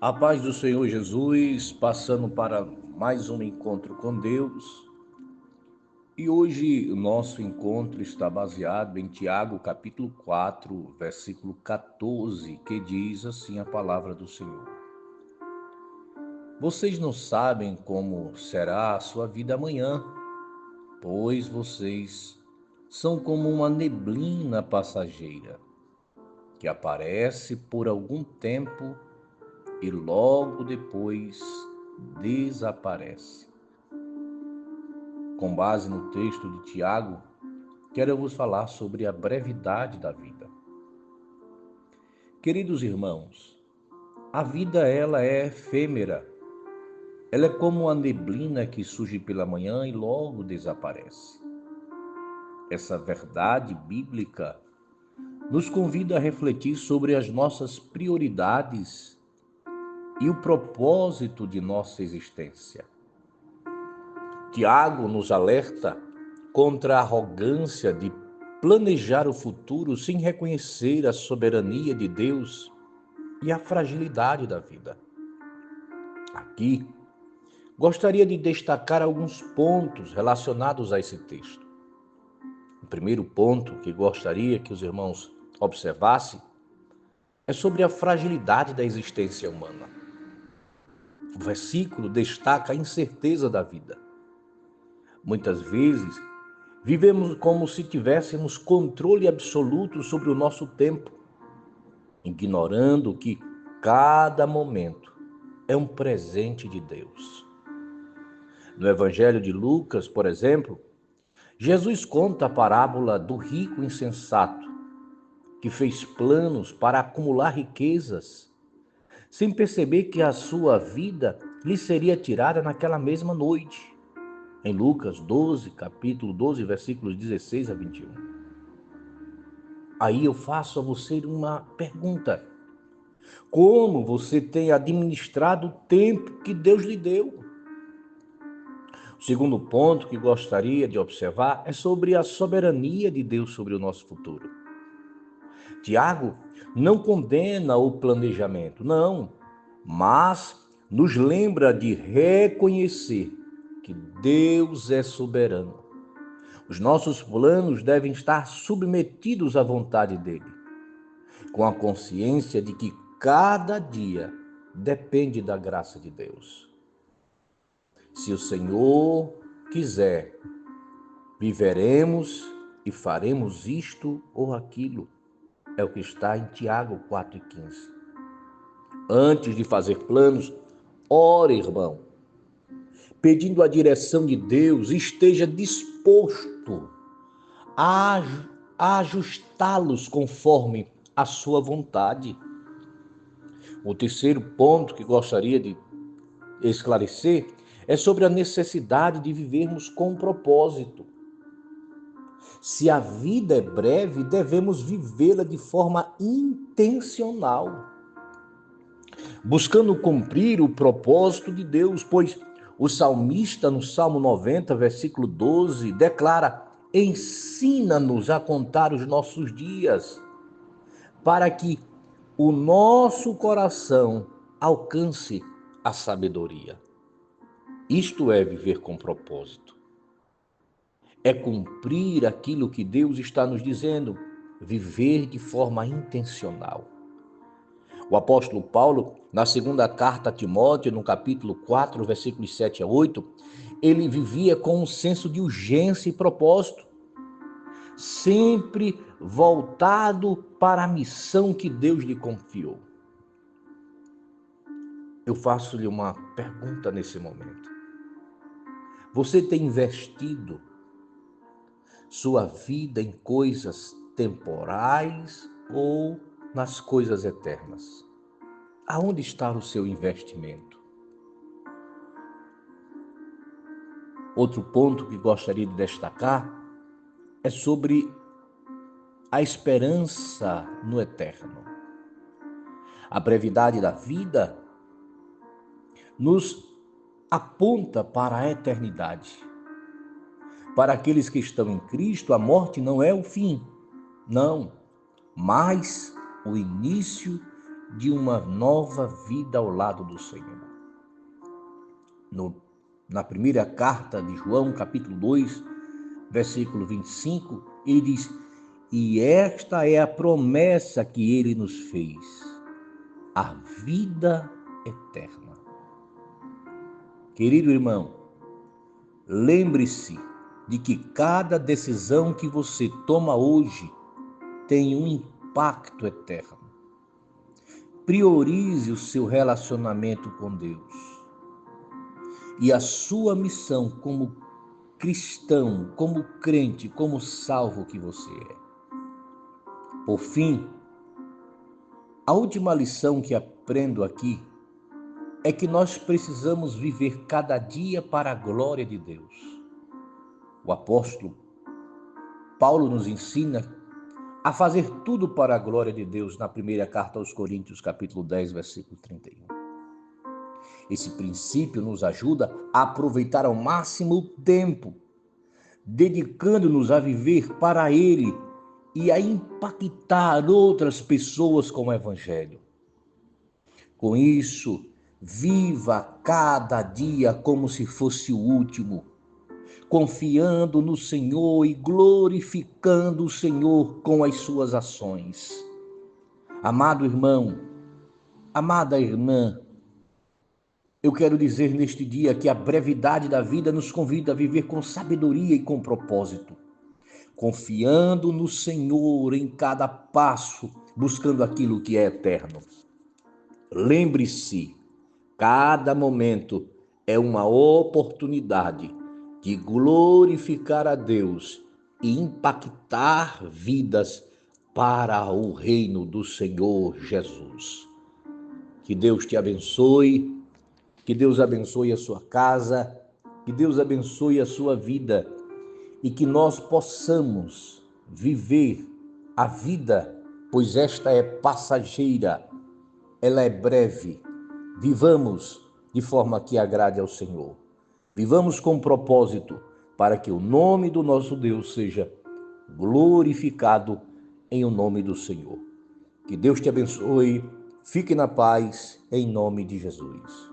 A paz do Senhor Jesus, passando para mais um encontro com Deus. E hoje o nosso encontro está baseado em Tiago, capítulo 4, versículo 14, que diz assim a palavra do Senhor: Vocês não sabem como será a sua vida amanhã, pois vocês são como uma neblina passageira, que aparece por algum tempo e logo depois desaparece. Com base no texto de Tiago, quero vos falar sobre a brevidade da vida. Queridos irmãos, a vida ela é efêmera. Ela é como a neblina que surge pela manhã e logo desaparece. Essa verdade bíblica nos convida a refletir sobre as nossas prioridades e o propósito de nossa existência. Tiago nos alerta contra a arrogância de planejar o futuro sem reconhecer a soberania de Deus e a fragilidade da vida. Aqui, gostaria de destacar alguns pontos relacionados a esse texto. O primeiro ponto que gostaria que os irmãos observassem é sobre a fragilidade da existência humana. O versículo destaca a incerteza da vida. Muitas vezes, vivemos como se tivéssemos controle absoluto sobre o nosso tempo, ignorando que cada momento é um presente de Deus. No Evangelho de Lucas, por exemplo, Jesus conta a parábola do rico insensato, que fez planos para acumular riquezas, sem perceber que a sua vida lhe seria tirada naquela mesma noite. Em Lucas 12, capítulo 12, versículos 16 a 21. Aí eu faço a você uma pergunta: como você tem administrado o tempo que Deus lhe deu? O segundo ponto que gostaria de observar é sobre a soberania de Deus sobre o nosso futuro. Tiago não condena o planejamento, não, mas nos lembra de reconhecer que Deus é soberano. Os nossos planos devem estar submetidos à vontade dele, com a consciência de que cada dia depende da graça de Deus. Se o Senhor quiser, viveremos e faremos isto ou aquilo. É o que está em Tiago 4,15. Antes de fazer planos, ore, irmão, pedindo a direção de Deus, esteja disposto a ajustá-los conforme a sua vontade. O terceiro ponto que gostaria de esclarecer é sobre a necessidade de vivermos com propósito. Se a vida é breve, devemos vivê-la de forma intencional, buscando cumprir o propósito de Deus, pois o salmista, no Salmo 90, versículo 12, declara: ensina-nos a contar os nossos dias, para que o nosso coração alcance a sabedoria. Isto é viver com propósito. É cumprir aquilo que Deus está nos dizendo, viver de forma intencional. O apóstolo Paulo, na segunda carta a Timóteo, no capítulo 4, versículos 7 a 8, ele vivia com um senso de urgência e propósito, sempre voltado para a missão que Deus lhe confiou. Eu faço-lhe uma pergunta nesse momento. Você tem investido sua vida em coisas temporais ou nas coisas eternas? Aonde está o seu investimento? Outro ponto que gostaria de destacar é sobre a esperança no eterno. A brevidade da vida nos aponta para a eternidade. Para aqueles que estão em Cristo, a morte não é o fim, não, mas o início de uma nova vida ao lado do Senhor. Na primeira carta de João, capítulo 2, versículo 25, ele diz: e esta é a promessa que ele nos fez, a vida eterna. Querido irmão, lembre-se de que cada decisão que você toma hoje tem um impacto eterno. Priorize o seu relacionamento com Deus e a sua missão como cristão, como crente, como salvo que você é. Por fim, a última lição que aprendo aqui é que nós precisamos viver cada dia para a glória de Deus. O apóstolo Paulo nos ensina a fazer tudo para a glória de Deus na primeira carta aos Coríntios, capítulo 10, versículo 31. Esse princípio nos ajuda a aproveitar ao máximo o tempo, dedicando-nos a viver para Ele e a impactar outras pessoas com o Evangelho. Com isso, viva cada dia como se fosse o último, confiando no Senhor e glorificando o Senhor com as suas ações. Amado irmão, amada irmã, eu quero dizer neste dia que a brevidade da vida nos convida a viver com sabedoria e com propósito, confiando no Senhor em cada passo, buscando aquilo que é eterno. Lembre-se, cada momento é uma oportunidade de glorificar a Deus e impactar vidas para o reino do Senhor Jesus. Que Deus te abençoe, que Deus abençoe a sua casa, que Deus abençoe a sua vida e que nós possamos viver a vida, pois esta é passageira, ela é breve. Vivamos de forma que agrade ao Senhor. Vivamos com propósito para que o nome do nosso Deus seja glorificado em o nome do Senhor. Que Deus te abençoe. Fique na paz, em nome de Jesus.